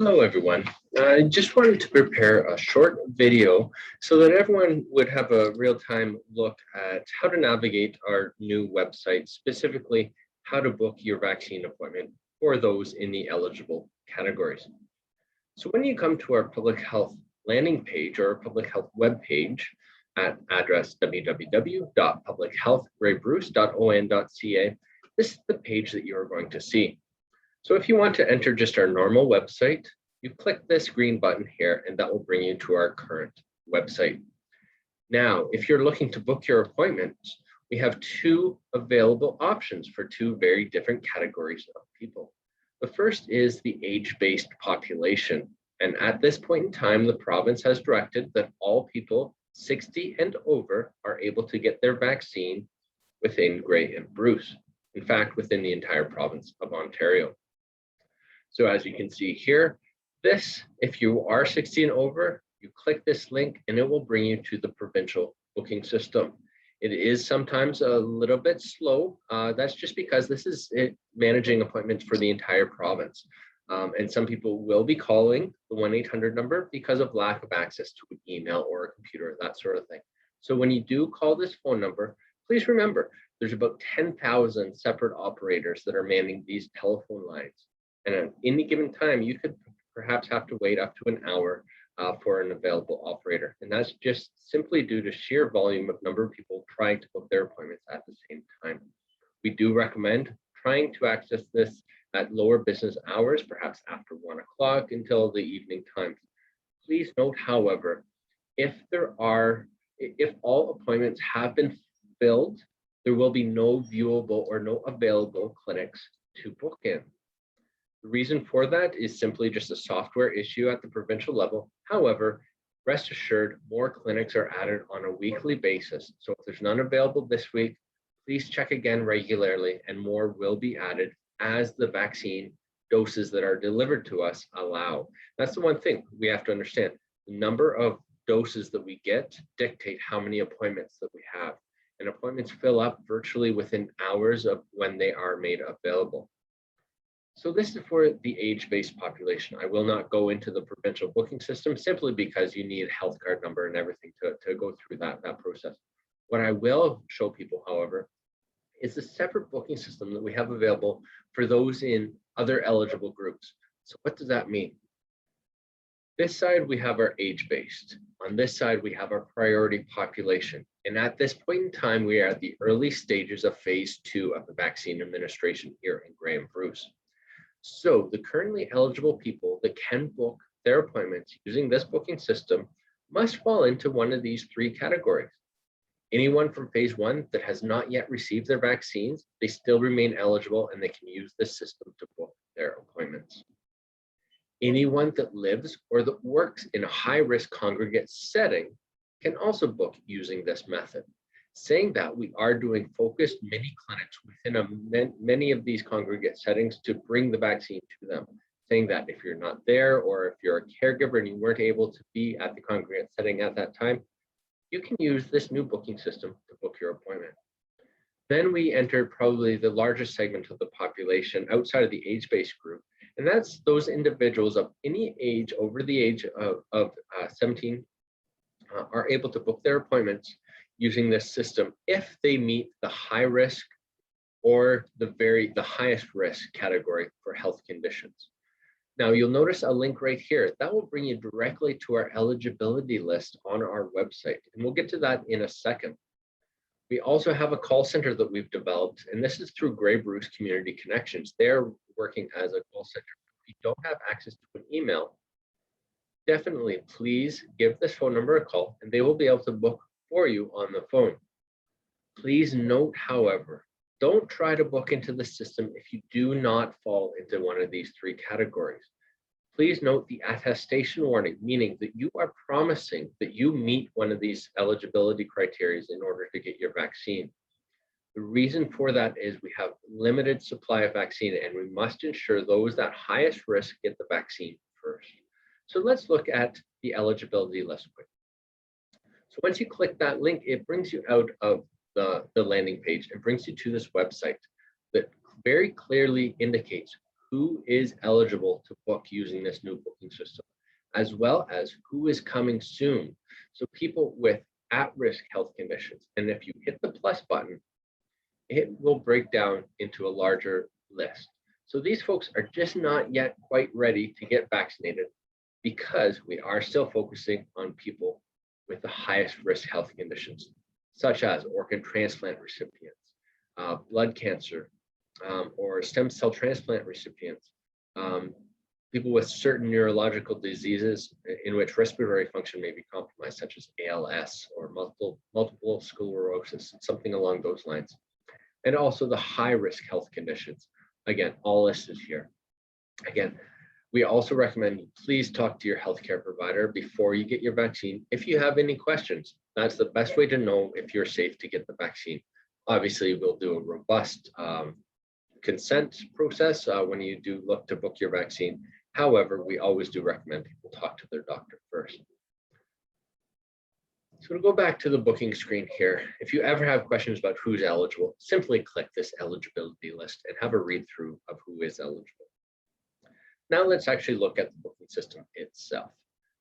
Hello, everyone. I just wanted to prepare a short video so that everyone would have a real-time look at how to navigate our new website, specifically how to book your vaccine appointment for those in the eligible categories. So when you come to our public health landing page or public health web page at address www.publichealthgraybruce.on.ca, this is the page that you are going to see. So if you want to enter just our normal website, you click this green button here and that will bring you to our current website. Now, if you're looking to book your appointments, we have two available options for two very different categories of people. The first is the age-based population. And at this point in time, the province has directed that all people 60 and over are able to get their vaccine within Grey and Bruce. In fact, within the entire province of Ontario. So as you can see here, if you are 60 and over, you click this link and it will bring you to the provincial booking system. It is sometimes a little bit slow. That's just because this is managing appointments for the entire province. And some people will be calling the 1-800 number because of lack of access to an email or a computer, that sort of thing. So when you do call this phone number, please remember, there's about 10,000 separate operators that are manning these telephone lines. And at any given time, you could perhaps have to wait up to an hour for an available operator. And that's just simply due to sheer volume of number of people trying to book their appointments at the same time. We do recommend trying to access this at lower business hours, perhaps after 1 o'clock until the evening times. Please note, however, if all appointments have been filled, there will be no viewable or no available clinics to book in. The reason for that is simply just a software issue at the provincial level. However, rest assured, more clinics are added on a weekly basis. So if there's none available this week, please check again regularly and more will be added as the vaccine doses that are delivered to us allow. That's the one thing we have to understand. The number of doses that we get dictate how many appointments that we have. And appointments fill up virtually within hours of when they are made available. So this is for the age-based population. I will not go into the provincial booking system simply because you need a health card number and everything to go through that process. What I will show people, however, is the separate booking system that we have available for those in other eligible groups. So what does that mean? This side, we have our age-based. On this side, we have our priority population. And at this point in time, we are at the early stages of phase 2 of the vaccine administration here in Grey and Bruce. So the currently eligible people that can book their appointments using this booking system must fall into one of these three categories. Anyone from phase 1 that has not yet received their vaccines, they still remain eligible and they can use this system to book their appointments. Anyone that lives or that works in a high-risk congregate setting can also book using this method. Saying that, we are doing focused mini clinics within many of these congregate settings to bring the vaccine to them. Saying that if you're not there or if you're a caregiver and you weren't able to be at the congregate setting at that time, you can use this new booking system to book your appointment. Then we enter probably the largest segment of the population outside of the age-based group, and that's those individuals of any age over the age of 17 are able to book their appointments using this system if they meet the high risk or the highest risk category for health conditions. Now you'll notice a link right here that will bring you directly to our eligibility list on our website, and we'll get to that in a second. We also have a call center that we've developed, and this is through Grey Bruce Community Connections. They're working as a call center. If you don't have access to an email, definitely please give this phone number a call and they will be able to book for you on the phone. Please note, however, don't try to book into the system if you do not fall into one of these three categories. Please note the attestation warning, meaning that you are promising that you meet one of these eligibility criteria in order to get your vaccine. The reason for that is we have limited supply of vaccine and we must ensure those that highest risk get the vaccine first. So let's look at the eligibility list quickly. So once you click that link, it brings you out of the landing page and brings you to this website that very clearly indicates who is eligible to book using this new booking system, as well as who is coming soon. So people with at-risk health conditions. And if you hit the plus button, it will break down into a larger list. So these folks are just not yet quite ready to get vaccinated because we are still focusing on people with the highest risk health conditions, such as organ transplant recipients, blood cancer, or stem cell transplant recipients, people with certain neurological diseases in which respiratory function may be compromised, such as ALS or multiple sclerosis, something along those lines. And also the high risk health conditions. Again, all listed here. Again, we also recommend you please talk to your healthcare provider before you get your vaccine. If you have any questions, that's the best way to know if you're safe to get the vaccine. Obviously, we'll do a robust consent process when you do look to book your vaccine. However, we always do recommend people talk to their doctor first. So to go back to the booking screen here, if you ever have questions about who's eligible, simply click this eligibility list and have a read through of who is eligible. Now let's actually look at the booking system itself.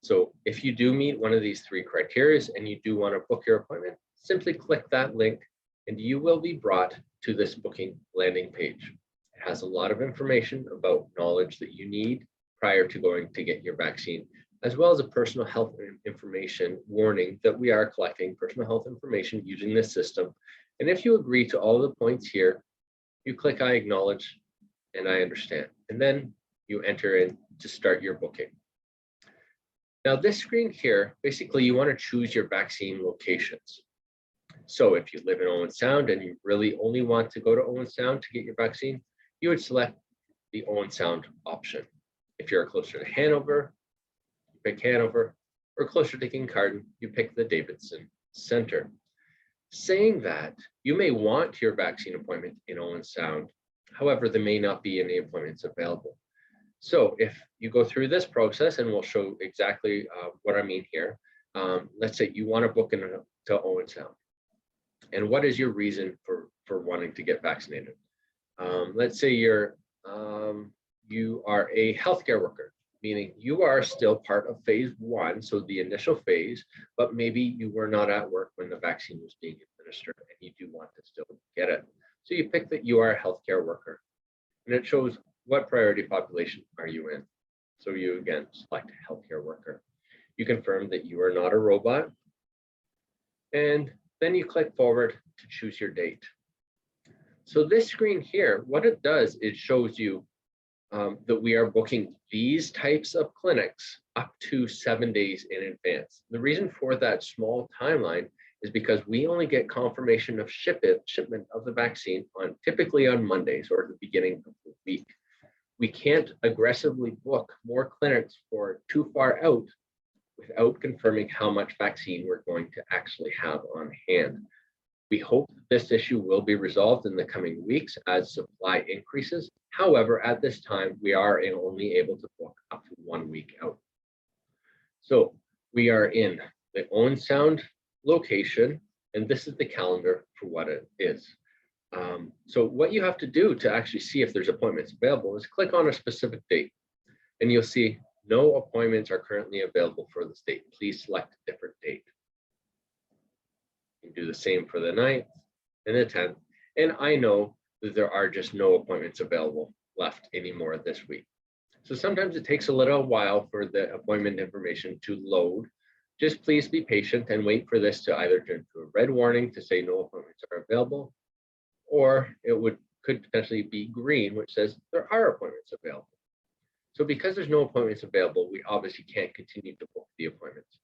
So if you do meet one of these three criteria and you do want to book your appointment, simply click that link and you will be brought to this booking landing page. It has a lot of information about knowledge that you need prior to going to get your vaccine, as well as a personal health information warning that we are collecting personal health information using this system. And if you agree to all the points here, you click I acknowledge and I understand. And then you enter in to start your booking. Now this screen here, basically you want to choose your vaccine locations. So if you live in Owen Sound and you really only want to go to Owen Sound to get your vaccine, you would select the Owen Sound option. If you're closer to Hanover, you pick Hanover, or closer to Kincardine, you pick the Davidson Center. Saying that, you may want your vaccine appointment in Owen Sound. However, there may not be any appointments available. So if you go through this process, and we'll show exactly what I mean here. Let's say you want to book into Owen Sound. And what is your reason for wanting to get vaccinated? Let's say you are a healthcare worker, meaning you are still part of phase 1, so the initial phase, but maybe you were not at work when the vaccine was being administered and you do want to still get it. So you pick that you are a healthcare worker, and it shows what priority population are you in. So you again select healthcare worker. You confirm that you are not a robot, and then you click forward to choose your date. So this screen here, what it does, it shows you that we are booking these types of clinics up to 7 days in advance. The reason for that small timeline is because we only get confirmation of shipment of the vaccine typically on Mondays or at the beginning of the week. We can't aggressively book more clinics for too far out without confirming how much vaccine we're going to actually have on hand. We hope this issue will be resolved in the coming weeks as supply increases. However, at this time, we are only able to book up to 1 week out. So we are in the Owen Sound location, and this is the calendar for what it is. So what you have to do to actually see if there's appointments available is click on a specific date, and you'll see no appointments are currently available for this date. Please select a different date. You can do the same for the 9th and the 10th. And I know that there are just no appointments available left anymore this week. So sometimes it takes a little while for the appointment information to load. Just please be patient and wait for this to either turn to a red warning to say no appointments are available, or it could potentially be green, which says there are appointments available. So because there's no appointments available, we obviously can't continue to book the appointments.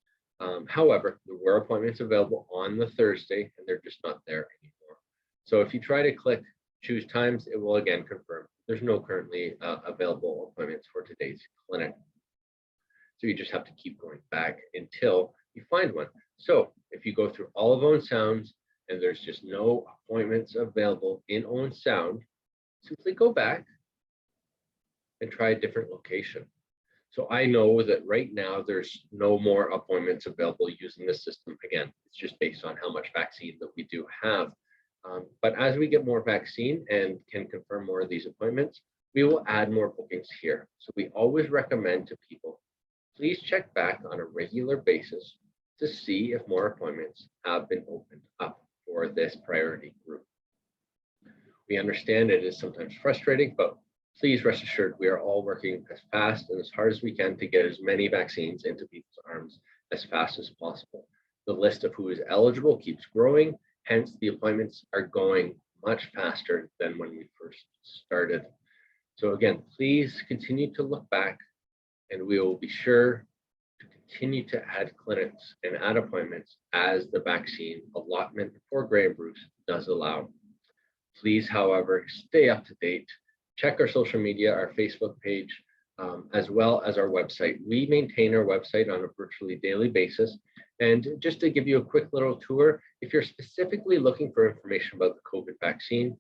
However, there were appointments available on the Thursday, and they're just not there anymore. So if you try to click choose times, it will again confirm there's no currently available appointments for today's clinic. So you just have to keep going back until you find one. So if you go through all of Owen Sounds and there's just no appointments available in Owen Sound, simply go back and try a different location. So I know that right now there's no more appointments available using this system. Again, it's just based on how much vaccine that we do have. But as we get more vaccine and can confirm more of these appointments, we will add more bookings here. So we always recommend to people, please check back on a regular basis to see if more appointments have been opened up for this priority group. We understand it is sometimes frustrating, but please rest assured we are all working as fast and as hard as we can to get as many vaccines into people's arms as fast as possible. The list of who is eligible keeps growing, hence the appointments are going much faster than when we first started. So again, please continue to look back, and we will be sure to continue to add clinics and add appointments as the vaccine allotment for Gray and Bruce does allow. Please, however, stay up to date. Check our social media, our Facebook page, as well as our website. We maintain our website on a virtually daily basis. And just to give you a quick little tour, if you're specifically looking for information about the COVID vaccine,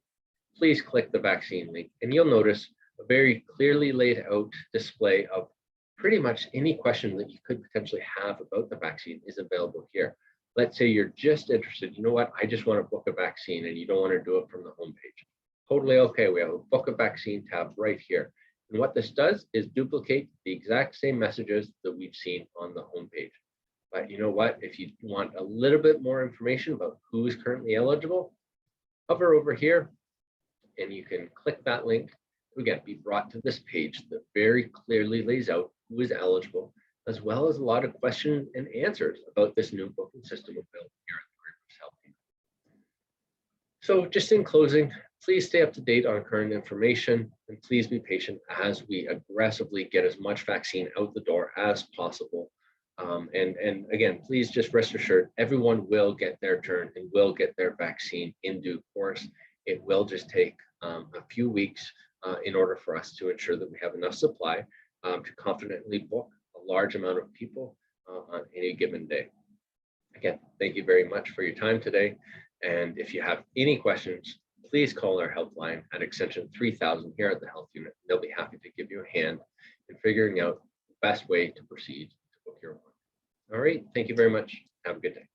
please click the vaccine link, and you'll notice a very clearly laid out display of pretty much any question that you could potentially have about the vaccine is available here. Let's say you're just interested, you know what, I just want to book a vaccine and you don't want to do it from the homepage. Totally okay, we have a book a vaccine tab right here. And what this does is duplicate the exact same messages that we've seen on the homepage. But you know what, if you want a little bit more information about who is currently eligible, hover over here and you can click that link to again be brought to this page that very clearly lays out who is eligible, as well as a lot of questions and answers about this new booking system we've built here at the Gray Bruce Health Team. So just in closing, please stay up to date on current information, and please be patient as we aggressively get as much vaccine out the door as possible. And again, please just rest assured, everyone will get their turn and will get their vaccine in due course. It will just take a few weeks in order for us to ensure that we have enough supply to confidently book a large amount of people on any given day. Again, thank you very much for your time today. And if you have any questions, please call our helpline at extension 3000 here at the health unit. They'll be happy to give you a hand in figuring out the best way to proceed to book your appointment. All right, thank you very much. Have a good day.